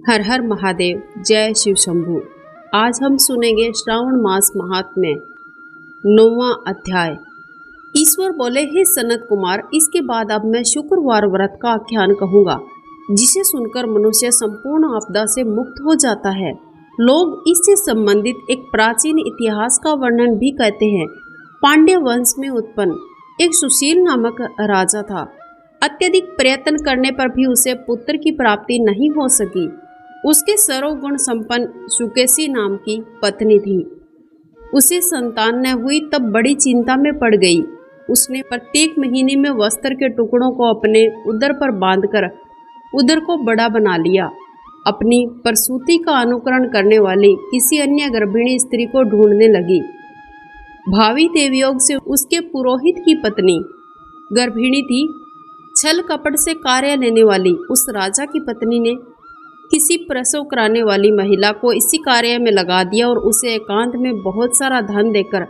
हर हर महादेव, जय शिव शंभू। आज हम सुनेंगे श्रावण मास महात्म्य 9वां अध्याय। ईश्वर बोले, हे सनत कुमार, इसके बाद अब मैं शुक्रवार व्रत का आख्यान कहूँगा, जिसे सुनकर मनुष्य संपूर्ण आपदा से मुक्त हो जाता है। लोग इससे संबंधित एक प्राचीन इतिहास का वर्णन भी कहते हैं। पांड्य वंश में उत्पन्न एक सुशील नामक राजा था। अत्यधिक प्रयत्न करने पर भी उसे पुत्र की प्राप्ति नहीं हो सकी। उसके सर्वगुण संपन्न सुकेशी नाम की पत्नी थी। उसे संतान न हुई तब बड़ी चिंता में पड़ गई। उसने प्रत्येक महीने में वस्त्र के टुकड़ों को अपने उदर पर बांधकर उदर को बड़ा बना लिया। अपनी प्रसूति का अनुकरण करने वाली किसी अन्य गर्भिणी स्त्री को ढूंढने लगी। भावी देवयोग से उसके पुरोहित की पत्नी गर्भिणी थी। छल कपट से कार्य लेने वाली उस राजा की पत्नी ने किसी प्रसव कराने वाली महिला को इसी कार्य में लगा दिया और उसे एकांत में बहुत सारा धन देकर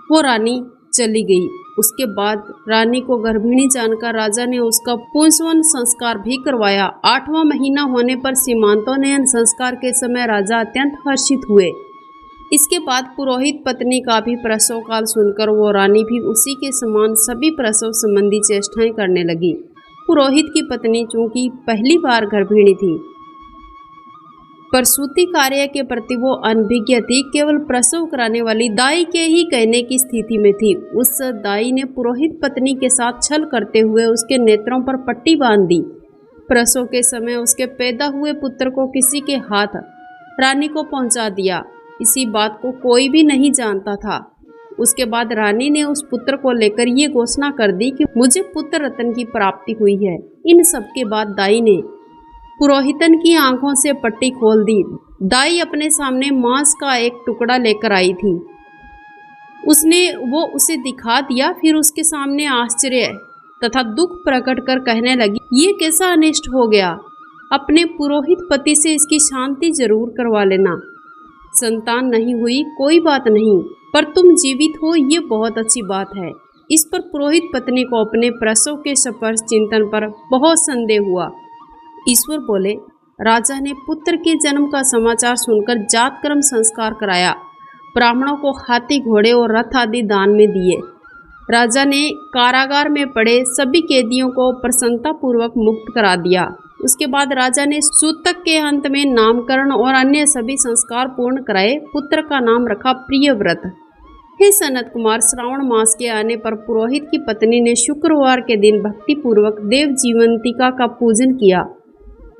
वो रानी चली गई। उसके बाद रानी को गर्भिणी जानकर राजा ने उसका पुंसवन संस्कार भी करवाया। 8वां महीना होने पर सीमांतोन्नयन संस्कार के समय राजा अत्यंत हर्षित हुए। इसके बाद पुरोहित पत्नी का भी प्रसव काल सुनकर वो रानी भी उसी के समान सभी प्रसव संबंधी चेष्टाएं करने लगी। पुरोहित की पत्नी चूंकि पहली बार गर्भिणी थी, प्रसूति कार्य के प्रति वो अनभिज्ञ थी, केवल प्रसव कराने वाली दाई के ही कहने की स्थिति में थी। उस दाई ने पुरोहित पत्नी के साथ छल करते हुए उसके नेत्रों पर पट्टी बांध दी। प्रसव के समय उसके पैदा हुए पुत्र को किसी के हाथ रानी को पहुंचा दिया। इसी बात को कोई भी नहीं जानता था। उसके बाद रानी ने उस पुत्र को लेकर ये घोषणा कर दी कि मुझे पुत्र रत्न की प्राप्ति हुई है। इन सब के बाद दाई ने पुरोहितन की आंखों से पट्टी खोल दी। दाई अपने सामने मांस का एक टुकड़ा लेकर आई थी। उसने वो उसे दिखा दिया। फिर उसके सामने आश्चर्य तथा दुख प्रकट कर कहने लगी, ये कैसा अनिष्ट हो गया। अपने पुरोहित पति से इसकी शांति जरूर करवा लेना। संतान नहीं हुई कोई बात नहीं, पर तुम जीवित हो ये बहुत अच्छी बात है। इस पर पुरोहित पत्नी को अपने प्रसव के स्पर्श चिंतन पर बहुत संदेह हुआ। ईश्वर बोले, राजा ने पुत्र के जन्म का समाचार सुनकर जातकर्म संस्कार कराया। ब्राह्मणों को हाथी, घोड़े और रथ आदि दान में दिए। राजा ने कारागार में पड़े सभी कैदियों को प्रसन्नतापूर्वक मुक्त करा दिया। उसके बाद राजा ने सूतक के अंत में नामकरण और अन्य सभी संस्कार पूर्ण कराए। पुत्र का नाम रखा प्रियव्रत। हे सनत कुमार, श्रावण मास के आने पर पुरोहित की पत्नी ने शुक्रवार के दिन भक्तिपूर्वक देव जीवंतिका का पूजन किया।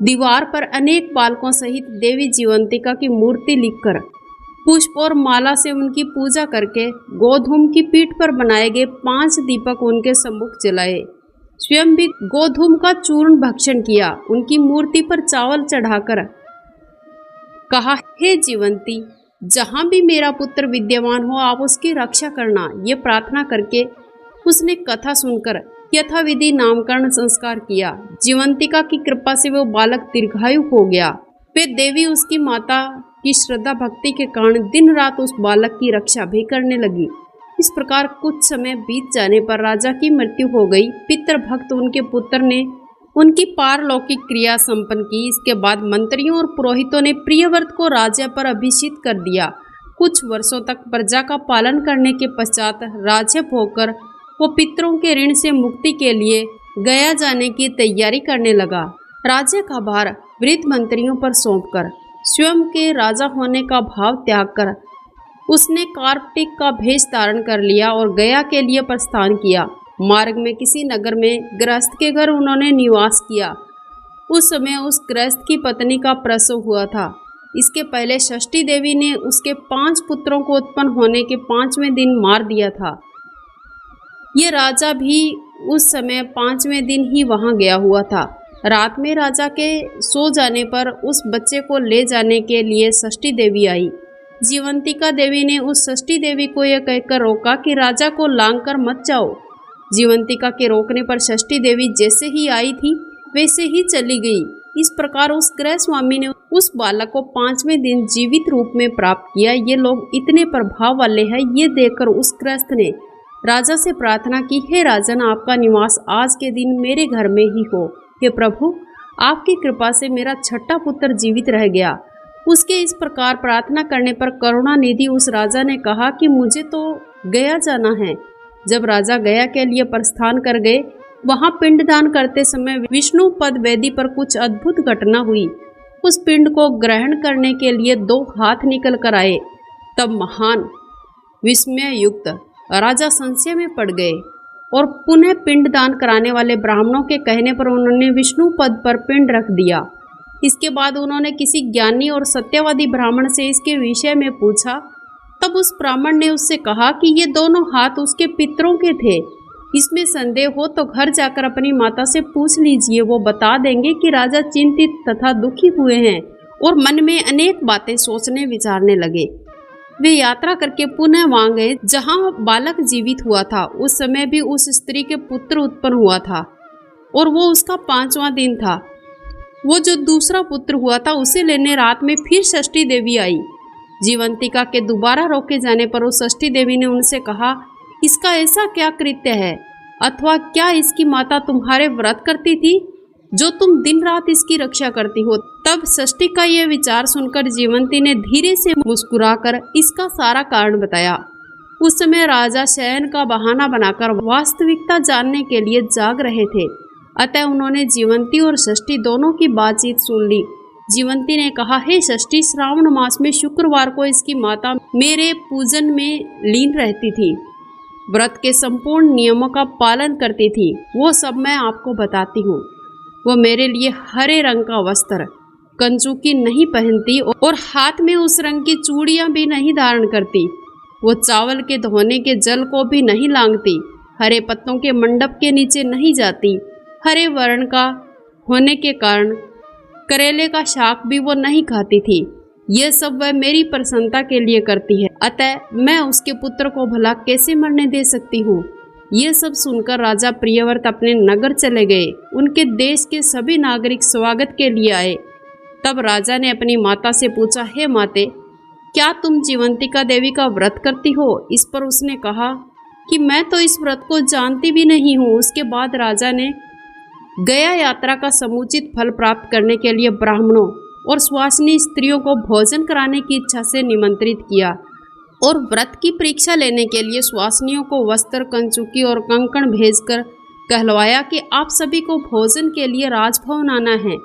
दीवार पर अनेक बालकों सहित देवी जीवंतिका की मूर्ति लिखकर पुष्प और माला से उनकी पूजा करके गोधूम की पीठ पर बनाए गए 5 दीपक उनके सम्मुख जलाए। स्वयं भी गोधूम का चूर्ण भक्षण किया। उनकी मूर्ति पर चावल चढ़ाकर कहा, हे जीवंती, जहाँ भी मेरा पुत्र विद्यमान हो आप उसकी रक्षा करना। ये प्रार्थना करके उसने कथा सुनकर यथाविधि नामकरण संस्कार किया। जीवंतिका की कृपा से वो बालक दीर्घायु हो गया। वे देवी उसकी माता की श्रद्धा भक्ति के कारण दिन रात उस बालक की रक्षा भी करने लगी। इस प्रकार कुछ समय बीत जाने पर राजा की मृत्यु हो गई। पितृभक्त उनके पुत्र ने उनकी पारलौकिक क्रिया संपन्न की। इसके बाद मंत्रियों और पुरोहितों ने प्रियव्रत को राज्य पर अभिषिक्त कर दिया। कुछ वर्षों तक प्रजा का पालन करने के पश्चात राज्य भोगकर वो पितरों के ऋण से मुक्ति के लिए गया जाने की तैयारी करने लगा। राज्य का भार वृद्ध मंत्रियों पर सौंपकर स्वयं के राजा होने का भाव त्याग कर उसने कार्पटिक का भेष धारण कर लिया और गया के लिए प्रस्थान किया। मार्ग में किसी नगर में गृहस्थ के घर उन्होंने निवास किया। उस समय उस गृहस्थ की पत्नी का प्रसव हुआ था। इसके पहले षष्ठी देवी ने उसके 5 पुत्रों को उत्पन्न होने के 5वें दिन मार दिया था। ये राजा भी उस समय 5वें दिन ही वहां गया हुआ था। रात में राजा के सो जाने पर उस बच्चे को ले जाने के लिए षष्ठी देवी आई। जीवंतिका देवी ने उस षष्ठी देवी को यह कहकर रोका कि राजा को लांग कर मत जाओ। जीवंतिका के रोकने पर षष्ठी देवी जैसे ही आई थी वैसे ही चली गई। इस प्रकार उस गृह स्वामी ने उस बालक को 5वें दिन जीवित रूप में प्राप्त किया। ये लोग इतने प्रभाव वाले हैं, ये देखकर उस गृहस्थ ने राजा से प्रार्थना की, हे राजन, आपका निवास आज के दिन मेरे घर में ही हो। हे प्रभु, आपकी कृपा से मेरा छठा पुत्र जीवित रह गया। उसके इस प्रकार प्रार्थना करने पर करुणानिधि उस राजा ने कहा कि मुझे तो गया जाना है। जब राजा गया के लिए प्रस्थान कर गए, वहां पिंडदान करते समय विष्णु पद वेदी पर कुछ अद्भुत घटना हुई। उस पिंड को ग्रहण करने के लिए 2 हाथ निकल कर आए। तब महान विस्मय युक्त राजा संशय में पड़ गए और पुनः पिंडदान कराने वाले ब्राह्मणों के कहने पर उन्होंने विष्णु पद पर पिंड रख दिया। इसके बाद उन्होंने किसी ज्ञानी और सत्यवादी ब्राह्मण से इसके विषय में पूछा। तब उस ब्राह्मण ने उससे कहा कि ये दोनों हाथ उसके पितरों के थे। इसमें संदेह हो तो घर जाकर अपनी माता से पूछ लीजिए, वो बता देंगे कि राजा चिंतित तथा दुखी हुए हैं और मन में अनेक बातें सोचने विचारने लगे। वे यात्रा करके पुनः वहां गए जहां बालक जीवित हुआ था। उस समय भी उस स्त्री के पुत्र उत्पन्न हुआ था और वो उसका 5वां दिन था। वो जो दूसरा पुत्र हुआ था उसे लेने रात में फिर षष्ठी देवी आई। जीवंतिका के दोबारा रोके जाने पर उस षष्ठी देवी ने उनसे कहा, इसका ऐसा क्या कृत्य है, अथवा क्या इसकी माता तुम्हारे व्रत करती थी जो तुम दिन रात इसकी रक्षा करती हो। तब षष्ठी का यह विचार सुनकर जीवंती ने धीरे से मुस्कुराकर इसका सारा कारण बताया। उस समय राजा शयन का बहाना बनाकर वास्तविकता जानने के लिए जाग रहे थे। अतः उन्होंने जीवंती और षष्ठी दोनों की बातचीत सुन ली। जीवंती ने कहा, हे षष्ठी, श्रावण मास में शुक्रवार को इसकी माता मेरे पूजन में लीन रहती थी, व्रत के संपूर्ण नियमों का पालन करती थी। वो सब मैं आपको बताती हूँ। वो मेरे लिए हरे रंग का वस्त्र, कंचुकी नहीं पहनती और हाथ में उस रंग की चूड़ियाँ भी नहीं धारण करती। वो चावल के धोने के जल को भी नहीं लांघती, हरे पत्तों के मंडप के नीचे नहीं जाती। हरे वर्ण का होने के कारण करेले का शाक भी वो नहीं खाती थी। यह सब वह मेरी प्रसन्नता के लिए करती है, अतः मैं उसके पुत्र को भला कैसे मरने दे सकती हूँ। ये सब सुनकर राजा प्रियव्रत अपने नगर चले गए। उनके देश के सभी नागरिक स्वागत के लिए आए। तब राजा ने अपनी माता से पूछा, हे माते, क्या तुम जीवंतिका देवी का व्रत करती हो? इस पर उसने कहा कि मैं तो इस व्रत को जानती भी नहीं हूँ। उसके बाद राजा ने गया यात्रा का समुचित फल प्राप्त करने के लिए ब्राह्मणों और सुवासिनी स्त्रियों को भोजन कराने की इच्छा से निमंत्रित किया और व्रत की परीक्षा लेने के लिए सुवासिनियों को वस्त्र, कंचुकी और कंकण भेजकर कहलवाया कि आप सभी को भोजन के लिए राजभवन आना है।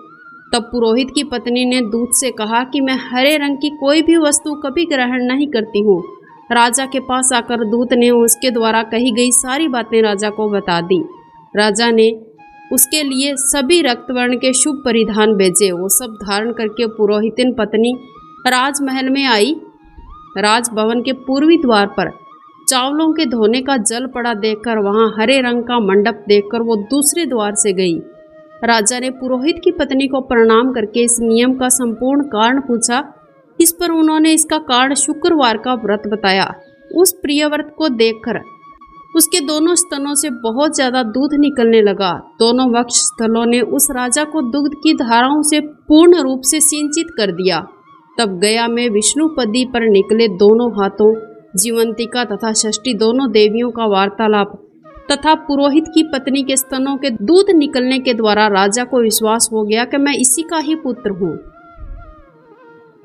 तब पुरोहित की पत्नी ने दूत से कहा कि मैं हरे रंग की कोई भी वस्तु कभी ग्रहण नहीं करती हूँ। राजा के पास आकर दूत ने उसके द्वारा कही गई सारी बातें राजा को बता दी। राजा ने उसके लिए सभी रक्तवर्ण के शुभ परिधान भेजे। वो सब धारण करके पुरोहितिन पत्नी राजमहल में आई। राजभवन के पूर्वी द्वार पर चावलों के धोने का जल पड़ा देखकर वहां हरे रंग का मंडप देखकर वो दूसरे द्वार से गई। राजा ने पुरोहित की पत्नी को प्रणाम करके इस नियम का संपूर्ण कारण पूछा। इस पर उन्होंने इसका कारण शुक्रवार का व्रत बताया। उस प्रियव्रत को देखकर उसके दोनों स्तनों से बहुत ज्यादा दूध निकलने लगा। दोनों वक्ष स्थलों ने उस राजा को दुग्ध की धाराओं से पूर्ण रूप से सिंचित कर दिया। तब गया में विष्णुपदी पर निकले दोनों हाथों जीवंतिका तथा षष्ठी दोनों देवियों का वार्तालाप तथा पुरोहित की पत्नी के स्तनों के दूध निकलने के द्वारा राजा को विश्वास हो गया कि मैं इसी का ही पुत्र हूँ।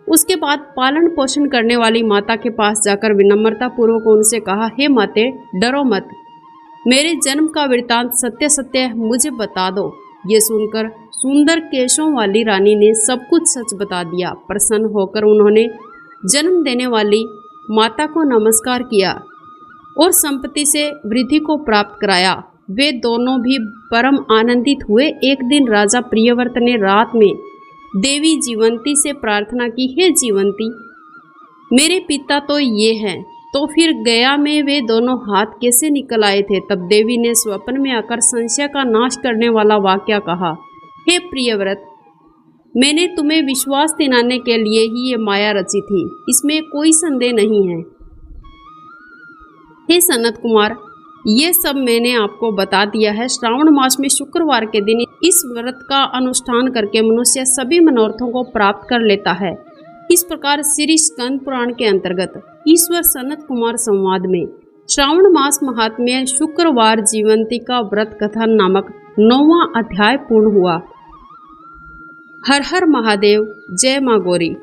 उसके बाद पालन पोषण करने वाली माता के पास जाकर विनम्रता पूर्वक उनसे कहा, हे माते, डरो मत, मेरे जन्म का वृतांत सत्य सत्य मुझे बता दो। ये सुनकर सुंदर केशों वाली रानी ने सब कुछ सच बता दिया। प्रसन्न होकर उन्होंने जन्म देने वाली माता को नमस्कार किया और संपत्ति से वृद्धि को प्राप्त कराया। वे दोनों भी परम आनंदित हुए। एक दिन राजा प्रियव्रत ने रात में देवी जीवंती से प्रार्थना की, हे जीवंती, मेरे पिता तो ये हैं, तो फिर गया में वे दोनों हाथ कैसे निकल आए थे? तब देवी ने स्वप्न में आकर संशय का नाश करने वाला वाक्य कहा, हे प्रियव्रत, मैंने तुम्हें विश्वास दिलाने के लिए ही ये माया रची थी, इसमें कोई संदेह नहीं है। हे सनत कुमार, ये सब मैंने आपको बता दिया है। श्रावण मास में शुक्रवार के दिन इस व्रत का अनुष्ठान करके मनुष्य सभी मनोरथों को प्राप्त कर लेता है। इस प्रकार श्री स्कंद पुराण के अंतर्गत ईश्वर सनत कुमार संवाद में श्रावण मास महात्म्य शुक्रवार जीवंती का व्रत कथन नामक 9वां अध्याय पूर्ण हुआ। हर हर महादेव, जय माँ गौरी।